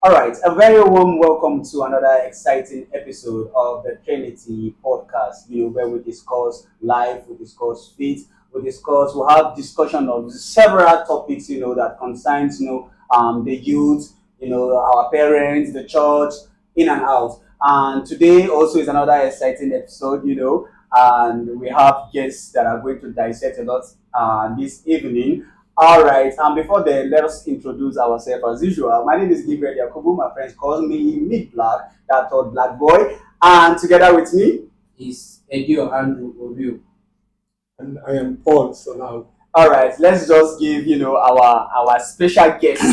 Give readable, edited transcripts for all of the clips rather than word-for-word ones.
All right, a very warm welcome to another exciting episode of the Trinity podcast. Where we discuss life, we discuss faith, we have discussion of several topics. That concerns the youth, our parents, the church, in and out. And today also is another exciting episode. And we have guests that are going to dissect a lot this evening. All right, and before then, let us introduce ourselves as usual. My name is Gabriel Yakubu. My friends call me Mid Black, that third black boy. And together with me is Edio Andrew Orio. And I am Paul Solau. All right, let's just give our special guests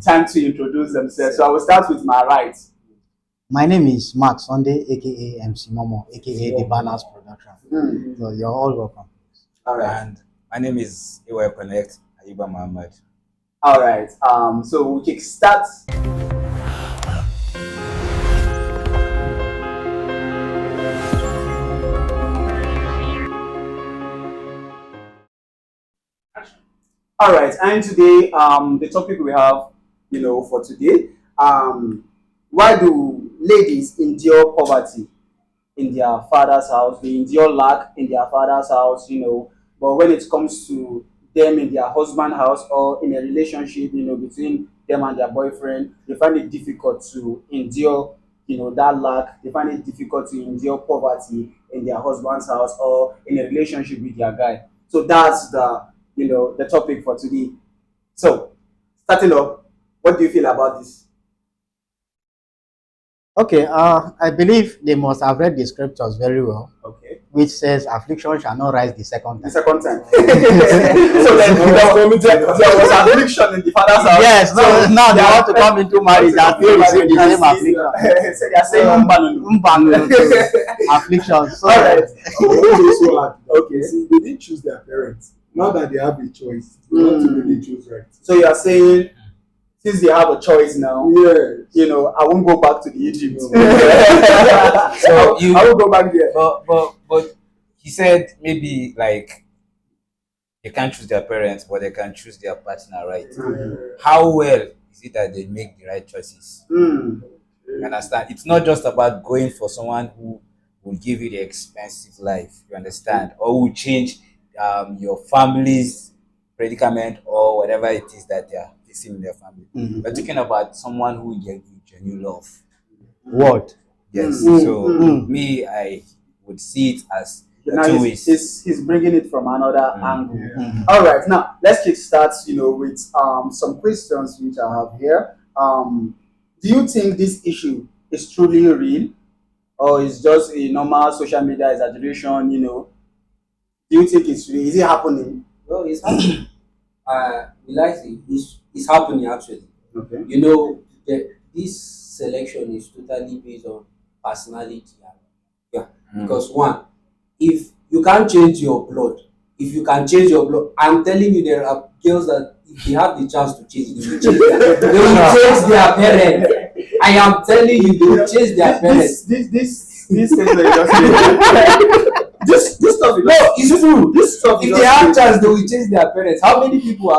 time to introduce themselves. So I will start with my right. My name is Mark Sunday, aka MC Momo, aka The Banners Production. So you're all welcome. All right. And my name is AY Connect Ayuba Muhammad. All right. So we can start. All right. And today, the topic we have, for today, why do ladies endure poverty in their father's house? They endure lack in their father's house, But when it comes to them in their husband's house or in a relationship, between them and their boyfriend, they find it difficult to endure, that lack. They find it difficult to endure poverty in their husband's house or in a relationship with their guy. So that's the topic for today. So, starting up, what do you feel about this? Okay, I believe they must have read the scriptures very well. Okay. Which says affliction shall not rise the second The time. second time. So then there was affliction in the father's house. Yes, so now they want to come into marriage and still receive the same affliction. So they are saying Affliction. So all right. Okay. See, they didn't choose their parents. Now that they have a choice, they want to really choose right. So you are saying, since they have a choice now, Yes. I won't go back to the Egypt. So I will go back there. But he said maybe like they can't choose their parents, but they can choose their partner, right? How well is it that they make the right choices? You understand? It's not just about going for someone who will give you the expensive life, you understand, or will change your family's predicament or whatever it is that they are facing in their family. We're talking about someone who gave you genuine love. what? Yes. So me, I would see it as Now two he's, ways. he's bringing it from another angle. All right, now let's kick start, with some questions which I have here. Do you think this issue is truly real, or is just a normal social media exaggeration? Do you think it's real? Is it happening? Well, it's happening. It's happening actually. Okay. This selection is totally based on personality. Yeah. Because one, if you can't change your blood, if you can change your blood, I'm telling you, there are girls that if they have the chance to change, they will change. They will change their parents. I am telling you, they will change their parents. This thing that you just this stuff. No, it's true. This stuff. If they have chance, they will change their parents. How many people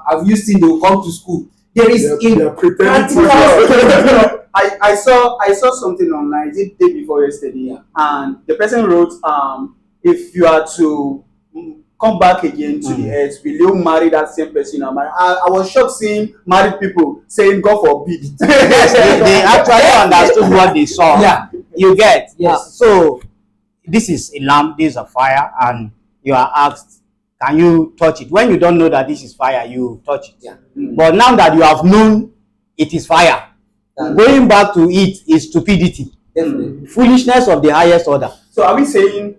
have you seen they will come to school? There is They're pretending to practical. I saw something online. Is it day before yesterday? And the person wrote, if you are to come back again to the earth, will you marry that same person? I was shocked seeing married people saying God forbid. Yes, they actually understood what they saw. Yeah. You get? Yes. So this is a lamp, this is a fire, and you are asked, can you touch it? When you don't know that this is fire, you touch it. Yeah. But now that you have known it is fire, going back to it is stupidity, Definitely. foolishness of the highest order. So are we saying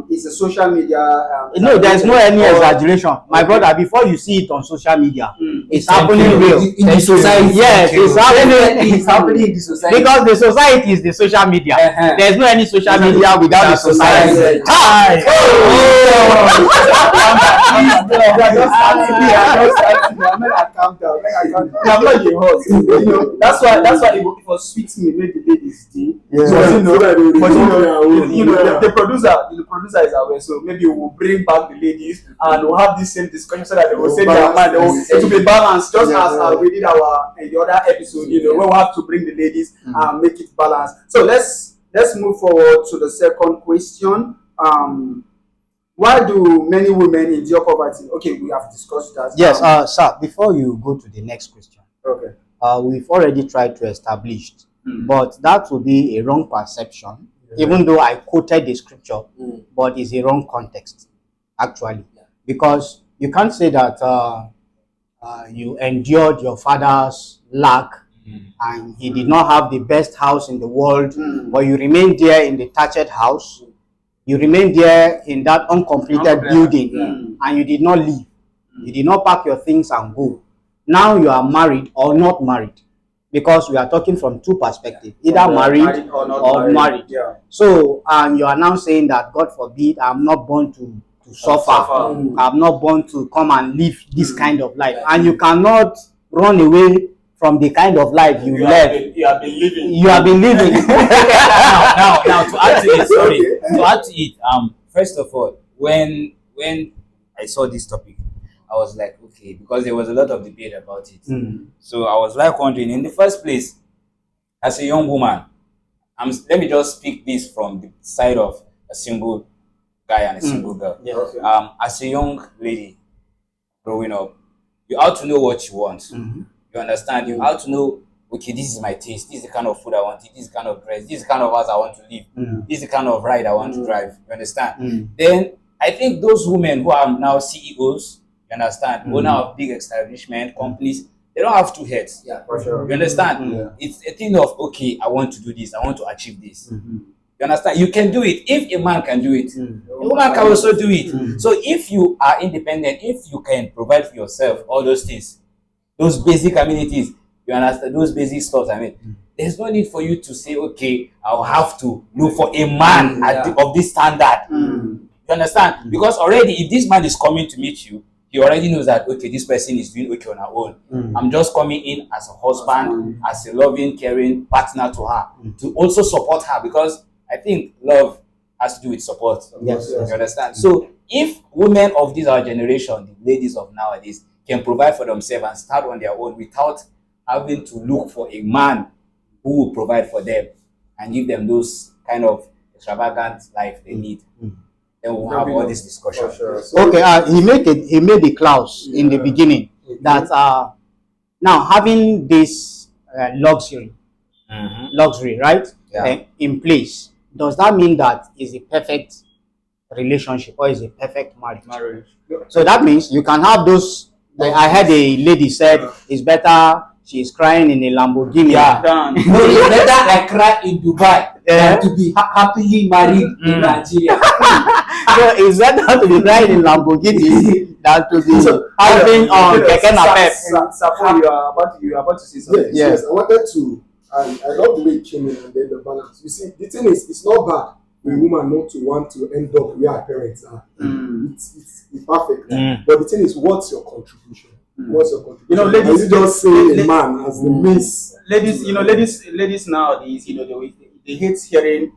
it's a social media? No, there's no any exaggeration, my brother. Before you see it on social media, it's happening real In the society. Yes, it's happening. It's happening in the society. Because the society is the social media. There's no any social media without the society. Hi. That's why it was sweet me make the ladies think. So that they will the producer is aware, so maybe we'll bring back the ladies and we'll have this same discussion so that they will say their mind. It will be balanced, just as we did our in the other episode. We'll have to bring the ladies and make it balanced. So let's move forward to the second question. Why do many women endure poverty? Okay, we have discussed that. Yes, sir. Before you go to the next question, Okay. we've already tried to establish, but that would be a wrong perception. Even though I quoted the scripture, but it's a wrong context, actually, because you can't say that you endured your father's lack and he did not have the best house in the world, but you remained there in the thatched house. You remained there in that uncompleted building, and you did not leave. You did not pack your things and go. Now you are married or not married, because we are talking from two perspectives, either married or not married. Yeah. So, and you are now saying that, God forbid, I'm not born to suffer. I'm not born to come and live this kind of life. And you cannot run away from the kind of life you led. You have been living. You have been living. now to add to it, to add to it, first of all, when I saw this topic, I was like, okay, because there was a lot of debate about it. So I was like wondering, in the first place, as a young woman, let me just speak this from the side of a single guy and a single girl. Yeah. Okay. As a young lady growing up, you have to know what you want. You understand? You have to know, okay, this is my taste. This is the kind of food I want to eat. This is the kind of dress. This is the kind of house I want to live. This is the kind of ride I want to drive. You understand? Then I think those women who are now CEOs, you understand, owner of big establishment companies, they don't have two heads. Yeah, for sure. You understand? It's a thing of, okay, I want to do this. I want to achieve this. You understand? You can do it. If a man can do it, a woman can also do it. So if you are independent, if you can provide for yourself all those things, those basic amenities, you understand, those basic stuff, there's no need for you to say, okay, I'll have to look for a man of this standard. You understand? Because already, if this man is coming to meet you, he already knows that, okay, this person is doing okay on her own. I'm just coming in as a husband, as a loving, caring partner to her, to also support her, because I think love has to do with support. Yes. You understand? So if women of this our generation, the ladies of nowadays, can provide for themselves and start on their own without having to look for a man who will provide for them and give them those kind of extravagant life they need, then we'll have all this discussion. Sure. Okay, he made the clause in the beginning that now having this luxury, right, in place, does that mean that is a perfect relationship or is a perfect marriage? So that means you can have those. I heard a lady said it's better she's crying in a Lamborghini. No, it's better I cry in Dubai than to be happily married in Nigeria. So it's better to be crying in Lamborghini than to be having keke napep. Sapo, you are about to say something. Yes. I wanted to, and I love the way it came in and then the balance. You see, the thing is, it's not bad for a woman not to want to end up where her parents are. It's perfect. But the thing is, what's your contribution? What's your contribution? Ladies, you just say a man as the miss. Ladies nowadays, they hate hearing,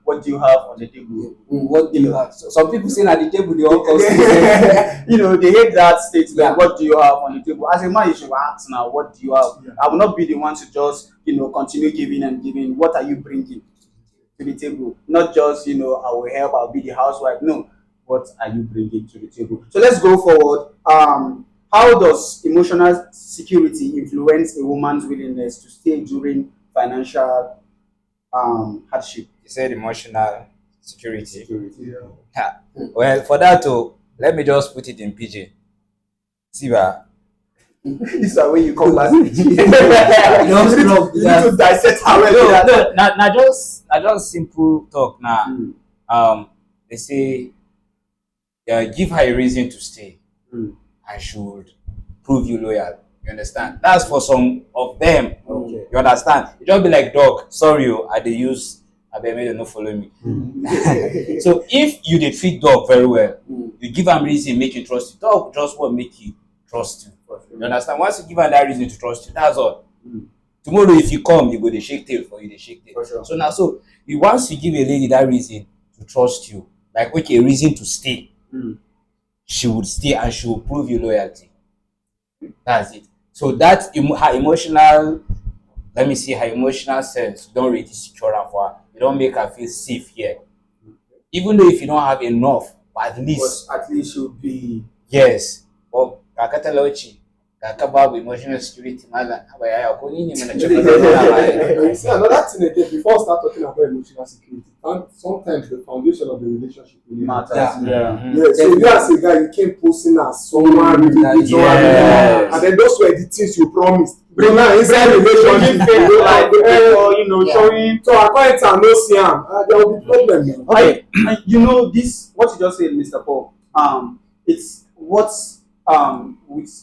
what do you have on the table? What do you have? So some people say at the table they all cost. They hate that statement. Yeah. What do you have on the table? As a man, you should ask now, what do you have? I will not be the one to just, continue giving and giving. What are you bringing to the table? Not just, I will help, I'll be the housewife. No, what are you bringing to the table? So let's go forward. How does emotional security influence a woman's willingness to stay during financial hardship? You said emotional security. Well, for that, let me just put it in PJ. See, This is where you come back. You need to to dissect how Now just simple talk now. They say, give her a reason to stay. I should prove you loyal. You understand? That's for some of them. Okay. You understand? You just be like, dog, sorry, I dey use, I beg you don't follow me. So if you did treat dog very well, you give him reason, make you trust you. Dog just will make you trust you. You understand? Once you give her that reason to trust you, that's all. Tomorrow if you come, you go dey shake tail for you, dey shake tail. For sure. So now, so you once you give a lady that reason to trust you, like okay, reason to stay, she would stay and she will prove you loyalty. That's it. So that her emotional, let me see, her emotional sense don't really secure her for her. You don't make her feel safe here. Even though if you don't have enough, but at least But at least you'll be. yes. But kakata lauchi, kakababu emotional security mala. Abaya ko nini mo na You see, another thing again, before I start talking about emotional security, and sometimes the foundation of the relationship really Matters. matters. Yeah. Yeah, so you as a guy, you came posing as someone really good, Yes. and then those were the things you promised. Bring now inside relationship, Showing. So according to no see am, there will be problem. Okay, and you know this. What you just said, Mr. Paul. It's what's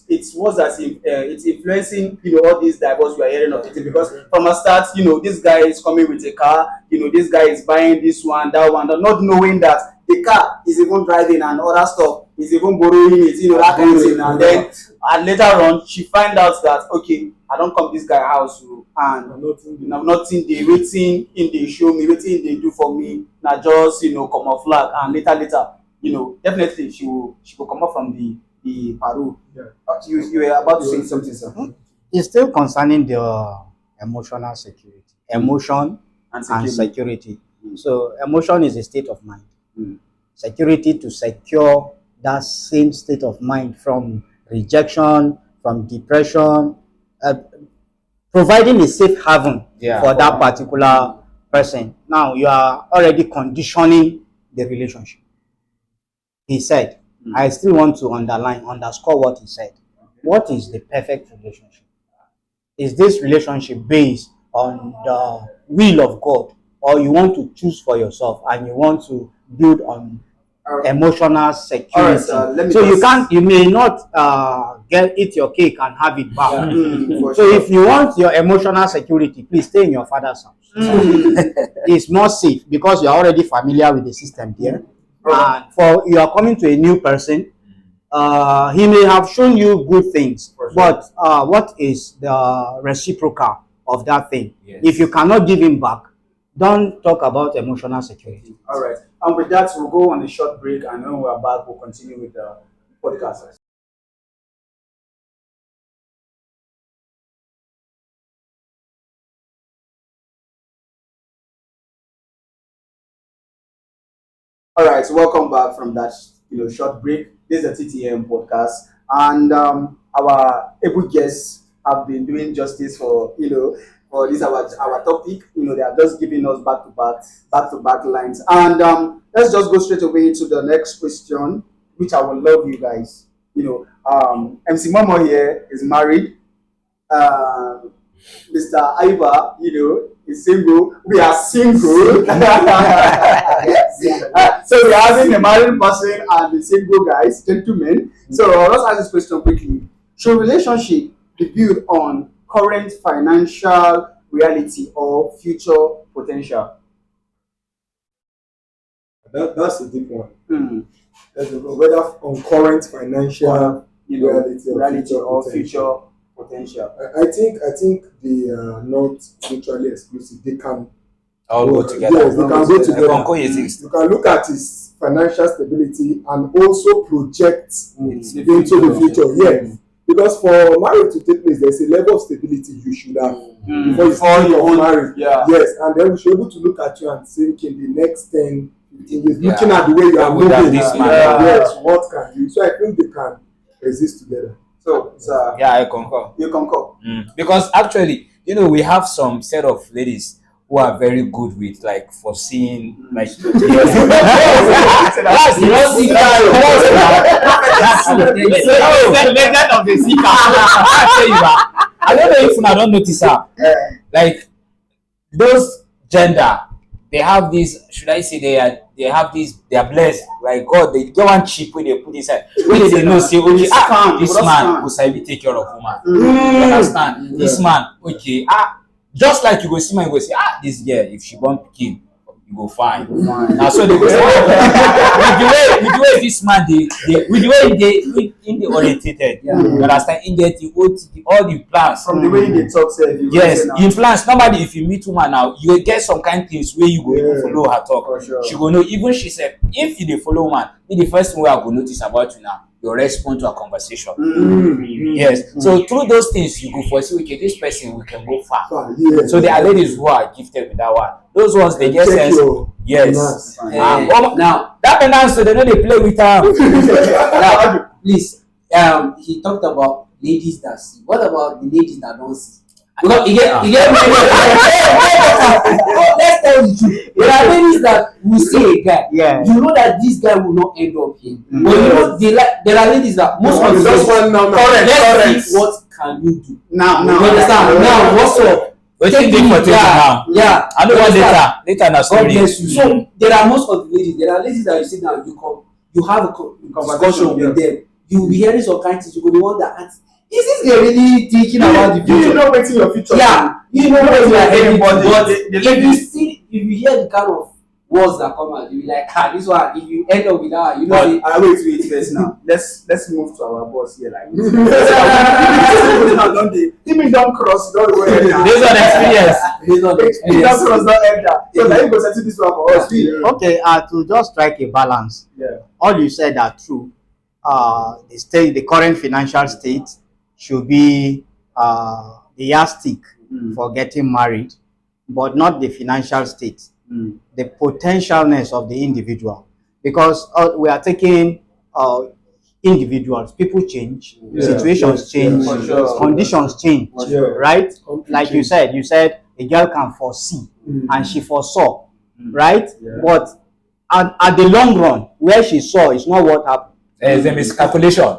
it's what's as if it's influencing all these divorce we are hearing of it, because from a start this guy is coming with a car, this guy is buying this one, that one, not knowing that the car is even driving and other stuff, is even borrowing it, that kind of thing, and then later on she find out that okay, I don't come this guy house and nothing they waiting in they show me, waiting they do for me, na just come off flag, and later definitely she will come up from the Peru. Yeah. You were about to say something, sir. It's still concerning the emotional security, emotion and security. So emotion is a state of mind. Security to secure that same state of mind from rejection, from depression, providing a safe haven for that particular person. Now you are already conditioning the relationship. He said, I still want to underscore what he said. What is the perfect relationship? Is this relationship based on the will of God, or you want to choose for yourself and you want to build on emotional security? You may not eat your cake and have it back. So if you want your emotional security, please stay in your father's house. It's more safe because you are already familiar with the system there. And for you are coming to a new person, he may have shown you good things, but what is the reciprocal of that thing? Yes. If you cannot give him back, don't talk about emotional security. All right. And with that, we'll go on a short break, and when we're back, we'll continue with the podcast. All right, so welcome back from that short break. This is the TTM podcast, and our able guests have been doing justice for for this our topic. They are just giving us back to back lines, and let's just go straight away to the next question, which I will love you guys. MC Momo here is married. Mr. Aiba, is single. We are single. So we are having a married person and the single guys, gentlemen. So let's ask this question quickly. Should relationship be built on current financial reality or future potential? That's a deep one. Whether on current financial reality or future potential. I think they are not mutually exclusive. They can all go together. Yes, they can go together. You can look at his financial stability and also project into the future. Yes. Because for marriage to take place, there's a level of stability you should have before you think of marriage. Yeah. Yes, and then we should be able to look at you and say, okay, the next 10, 15 years, looking at the way you are moving, yes, what can you? So I think they can exist together. So yeah, I concur. You concur? Because actually, we have some set of ladies who are very good with like foreseeing like that's the legend of the seeker. I don't know if I don't notice her. Like those gender, they have this, should I say they have this, they are blessed. Like God, they get one chip when they put inside. When they know say, okay, this man will say take care of woman. You understand? This man, okay, just like you go see man, you go say, this girl, if she born pikin, you go fine. Fine. Now so they go say, with the way this man with the way they in the orientated, Yeah. you understand? In get all the plans. From the way they talk, say, you Yes, say now. in plans, normally if you meet woman now, you will get some kind things where you go even follow her talk. For sure. She go know, even she said, if you dey follow woman, the first thing wey I go notice about you now, your response to a conversation. Yes. So through those things, you go for see, okay, this person we can go far. So there are ladies who are gifted with that one. Those ones they get sense. Yes. Now, That finance, so they know they play with her. now, please, he talked about ladies that see. What about the ladies that don't see? Because you get let's tell the truth. There are ladies that will see a guy. Yeah. You know that this guy will not end up here. But you know there are ladies that most of the one now. let's see what can you do. Now, You understand? Now, what's up? Wetin dey for table now? Yeah. I know You one understand? later na God story. bless you. So there are most of the ladies. There are ladies that you sit down, you have a discussion with them. You will be hearing some kind of things. You go be wonder, is this girl really thinking about the Do you future? know wetin your future? Yeah, you know what you are heading But to. But the if you hear the kind of words that come out, you be like, this one. If you end up with that, you know. But wait first now. Let's move to our boss here like this. Now don't they? Even don't cross, don't go ahead now. Based on experience. Based on Don't experience. cross, don't enter. So now you go settle this one for us. Okay, to just strike a balance, Yeah. all you said are true. The current financial state should be the yardstick for getting married, but not the financial state, the potentialness of the individual. Because we are taking individuals, people change, situations change, for sure. conditions change, right? Completely. Like you said a girl can foresee and she foresaw, right? But at the long run, where she saw is not what happened. There's a miscalculation.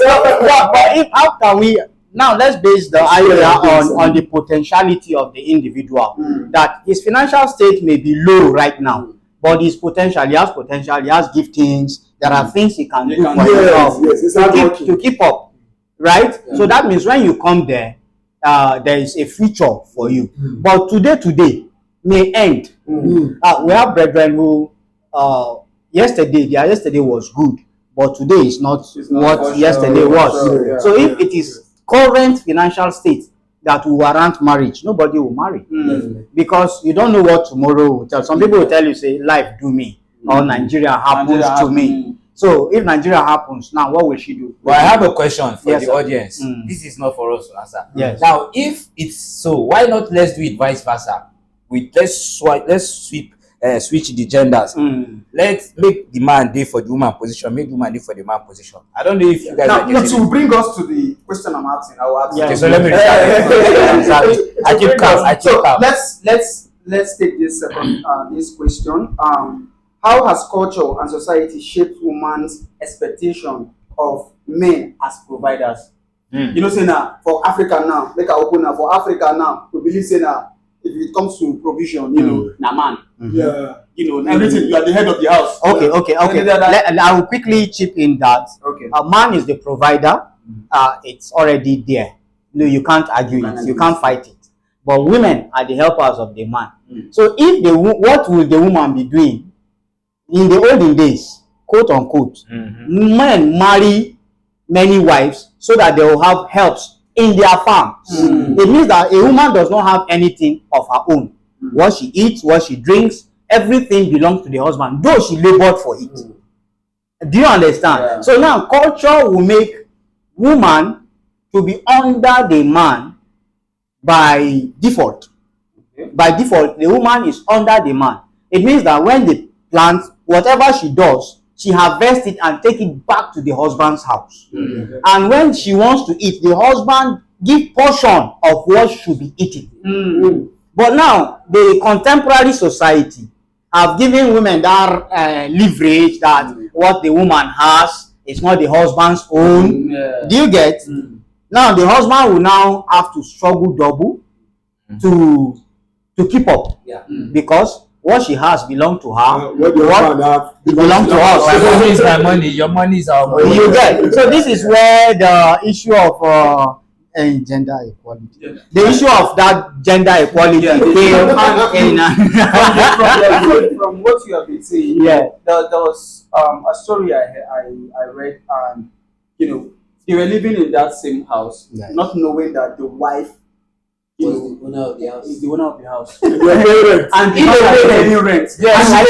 How can we now? Let's base the idea on the potentiality of the individual. That his financial state may be low right now, but his potential, he has potential, he has giftings. There are things he can do for himself to keep up, right? So that means when you come there, there is a future for you. But today may end. We have brethren who their yesterday was good, but today is not what yesterday was. So if it is current financial state that will warrant marriage, nobody will marry because you don't know what tomorrow will tell. Some people will tell you, say, life do me, or Nigeria happens to me. So if Nigeria happens, now what will she do? But I have a question for Yes, the sir. audience. This is not for us to answer. Yes. Now, if it's so, why not let's do it vice versa? Let's switch the genders. Let's make the man dey for the woman position, make the woman dey for the man position. I don't know if you guys Now, are getting to it. bring us to the question I'm asking, I will ask. Yeah. Okay, so let me restart. I keep calm. So let's take this second this question. How has culture and society shaped women's expectation of men as providers? You know, say now for Africa now, make I open now for Africa now. We believe say now if it comes to provision, you know, na man. You know, everything you are the head of the house. Okay. I will quickly chip in that. Okay. A man is the provider. It's already there. No, you can't argue it. You can't fight it. But women are the helpers of the man. So if what will the woman be doing? In the olden days, quote unquote, men marry many wives so that they will have helps in their farms. It means that a woman does not have anything of her own. What she eats, what she drinks, everything belongs to the husband, though she labored for it. Do you understand? Yeah. So now culture will make woman to be under the man by default. By default, the woman is under the man. It means that when they plant, whatever she does, she harvests it and take it back to the husband's house. And when she wants to eat, the husband give portion of what should be eaten. But now the contemporary society have given women that leverage that what the woman has is not the husband's own. Do you get? Now the husband will now have to struggle double to keep up, because what she has belong to her. What the husband have It belongs to us. My money is my money. Your money is our money. You get. So this is where the issue of gender equality, the issue of that gender equality came in. From what you have been saying, Yeah. there was a story I read, and they were living in that same house, Yes. not knowing that the wife, Was the owner of the house. is the owner of the house, Your parents. and he don't pay any rent. Yes. And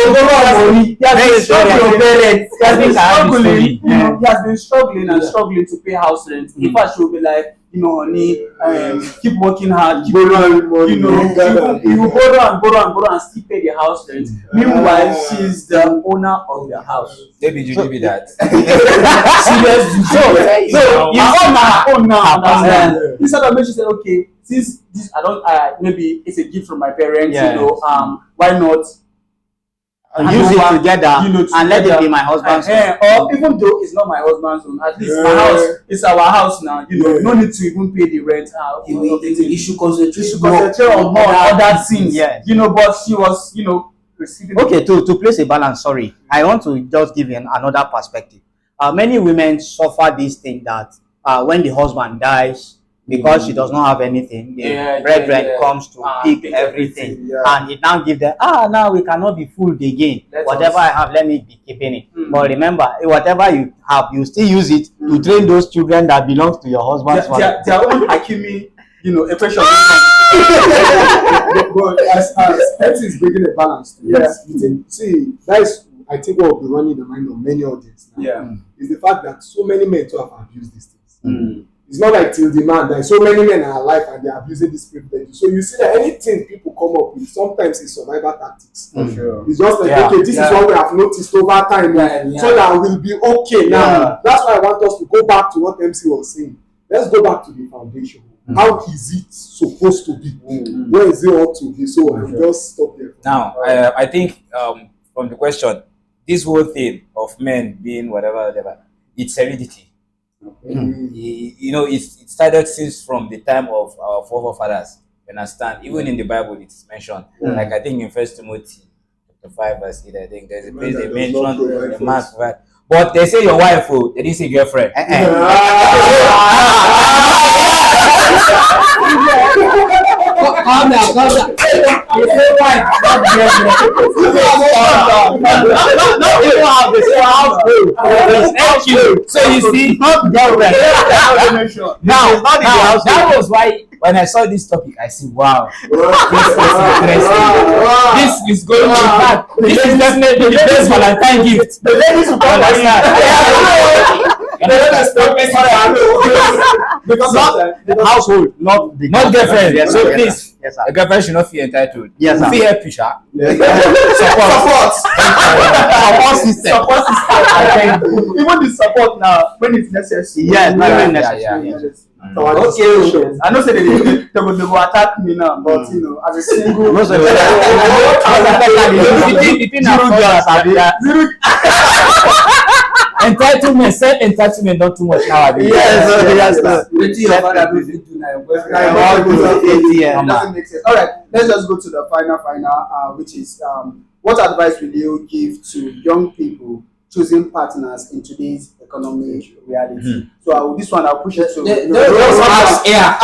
he has been struggling. parents. He has been struggling. Yeah. He has been struggling and struggling to pay house rent. In fact, she will be like, honey, keep working hard, keep Borrow money, you will borrow and still pay the house rent. Meanwhile, she's the owner of the house. Maybe you give me that. Seriously. So you own now. Yeah. Instead of me, she said, okay, since this I don't maybe it's a gift from my parents, Yeah. why not Use it together, and let it together. be my husband's. Or even though it's not my husband's own, at least my house, it's our house now. No need to even pay the rent. You should concentrate She concentrate on more other things. Yes. But she was, receiving. Okay, to place a balance, sorry, I want to just give you another perspective. Many women suffer this thing that when the husband dies, because she does not have anything, the brethren comes to pick everything, and it now gives them, now we cannot be fooled again. Whatever I have, let me be keeping it. But remember, whatever you have, you still use it to train those children that belongs to your husband's family. Their own Hakimi, equation. But as health is bringing a balance to it. See, that's I think what will be running the mind of many audience now. Is the fact that so many men too have abused these things. It's not like till the man dies. So many men are alive and they are abusing this privilege. So you see that anything people come up with, sometimes it's survival tactics. Sure. It's just like, okay, this is what we have noticed over time, so that we'll be okay now. That's why I want us to go back to what MC was saying. Let's go back to the foundation. How is it supposed to be? Where is it ought to be? So I will just stop there. Now, I think from the question, this whole thing of men being whatever, it's heredity. It started since from the time of our forefathers. You understand? Even in the Bible, it's mentioned. Like I think in 1 Timothy chapter 5 verse 8, I think there's a place they mention a man provide. But they say your wife, they didn't say girlfriend. Calm down. You say wife, not girlfriend. So you see, not girlfriend. Now, that was why when I saw this topic, I said, wow, this is interesting. This is going to back. This is definitely the best Valentine gift. The ladies will come Because not household, not the girlfriend. Yes, So sir. please, Yes, sir. a girlfriend should not feel entitled. Yes, sir. Feel help you, sha. support system. support system. Even the support now when it's necessary. Yes, very necessary. necessary. Okay, I know say they go attack me now, but as a single, Most of The thing entitlement, self-entitlement, not too much nowadays. Yes, sir. Wetin your father do fit do na your boyfriend. It doesn't make sense. All right, let's just go to the final, which is what advice will you give to young people choosing partners in today's economic reality? So this one I'll push it to. No, ask here.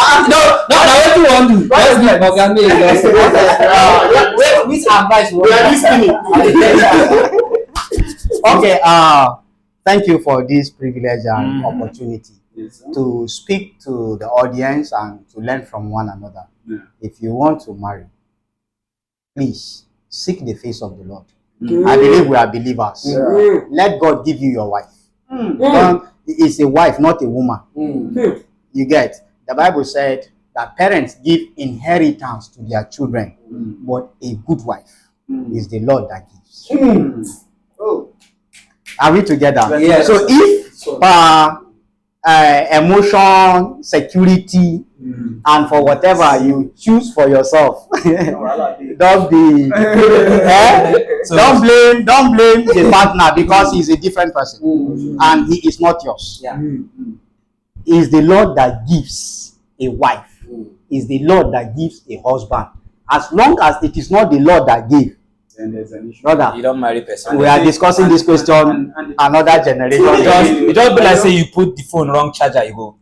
Wetin you wan do? Let's be oga may which advice you wan give? Okay, thank you for this privilege and opportunity to speak to the audience and to learn from one another. If you want to marry, please seek the face of the Lord. I believe we are believers. Let God give you your wife. It's a wife, not a woman. You get? The Bible said that parents give inheritance to their children, but a good wife is the Lord that gives. Are we together? Yes. So if emotion, security, and for whatever you choose for yourself, don't be don't blame the partner because he's a different person and he is not yours. It's the Lord that gives a wife. It's the Lord that gives a husband. As long as it is not the Lord that gave, then there's an issue. Brother, You don't marry person. we are discussing this question another generation. You just be like say you put the phone wrong charger, you go.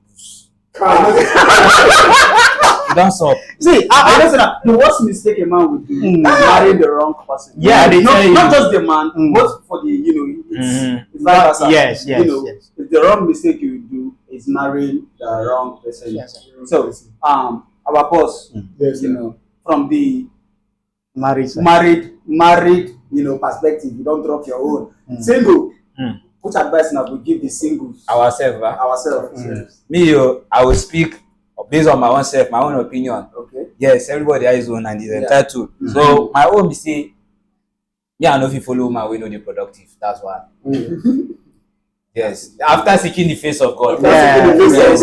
You don't stop. See, I listen. The worst mistake a man would do is marrying the wrong person. Yeah, they tell you. not just the man, but for the it's vice versa. Yes. It's the wrong mistake you do is marrying the wrong person. Yes. So, our boss, Yes, from the Marriage. married, perspective, you don't drop your own. Single, which advice now we give the singles ourselves? Me, I will speak based on my own self, my own opinion. Okay. Yes, everybody has his own and is entitled. So my own be say, I know if you follow my way, know the productive. That's why. Yes. After seeking the face of God. Yes.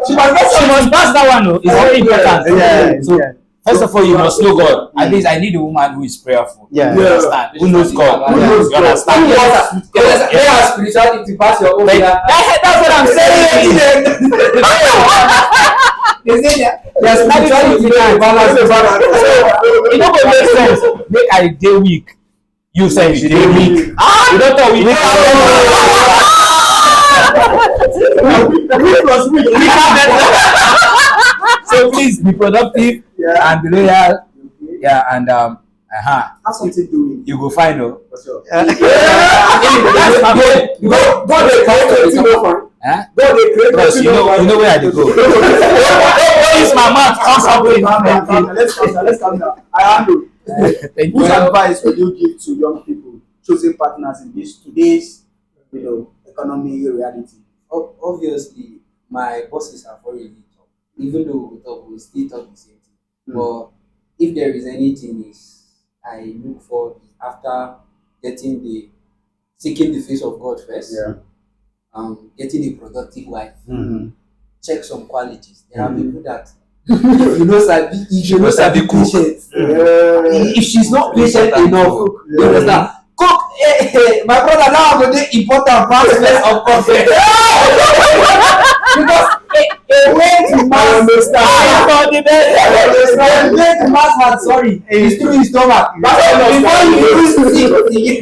She must pass that one. It's very important. So first of all, you must know God. At least I need a woman who is prayerful. Yeah. You understand? Who knows God? Who knows You understand? Prayer spirituality pass your own. That's what I'm saying. They say There's spirituality and balance. It don't make sense. Make I day weak. You say you day weak. You don't talk weak. So please be productive and be loyal. Yeah, and Have something doing. you go find her. For sure. That's my point. God dey create wetin no fine. Huh? God dey create Because wetin you no fine. know where I dey go. Don't use my mouth. Come something. Let's calm down. I handle. Thank Which you. advice would you give to young people choosing partners in today's economy reality? Obviously, my bosses have already talked. Even though we talk, we still talk the same thing. But if there is anything I look for after seeking the face of God first, getting a productive wife, check some qualities. There are people that if you know sabi patient. If she's not patient enough, you understand? Cook, my brother, now I'm going to important part of conflict. Because a way to mass is through his stomach. Before you do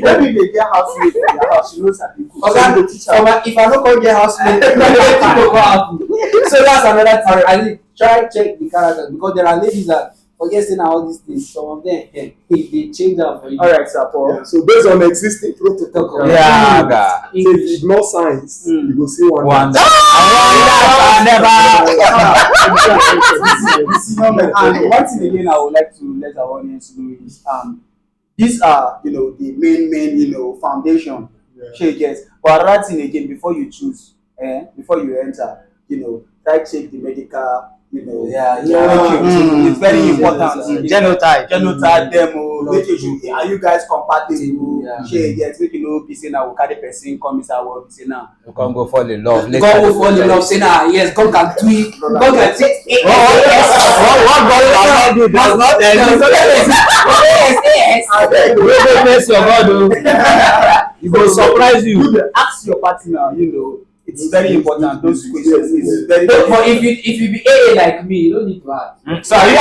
Maybe they get housemate in their house, she knows that people. if I don't go get housemate, so that's another thing. I think try check the character because there are ladies that forget saying all these things. Some of them they change them for you. All right, sir, Paul. Yeah, so based on existing protocol, Yeah, God. if you ignore signs, you go see one. One. And one thing again I would like to let our audience know is these are the main foundation she gets. But another thing again, before you choose, before you enter, try check the medical, it's very important. Genotype. Demo, make sure are you guys compatible? She gets make be say now we carry person come inside work say now. You can't go fall in love. Go fall in love, say now yes, God can tweak, God can say What God cannot do does not exist. Your God, he will surprise you. Ask your partner, it's very important. Those questions is very but important. if you be AA like me, you don't need to ask. So you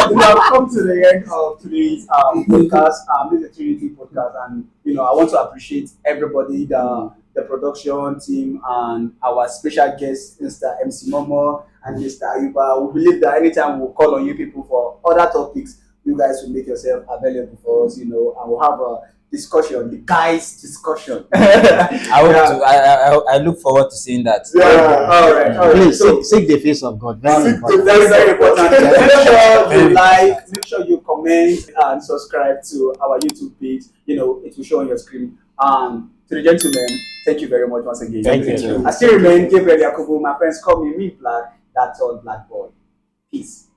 We have come to the end of today's podcast. This is a Trinity podcast, and I want to appreciate everybody, the production team, and our special guest, Mr. MC Momo and Mr. Ayuba. We believe that anytime we'll call on you people for other topics, you guys will make yourself available for us, and we'll have a discussion, the guys' discussion. I look forward to seeing that. Yeah, all right. Please So, seek the face of God. Very important. very important. Make sure you like, make sure you comment and subscribe to our YouTube page. It will show on your screen. To the gentlemen, thank you very much once again. Thank you. I still remain Gabriel Yakubu. My friends call me Black. That's all, Black Boy. Peace.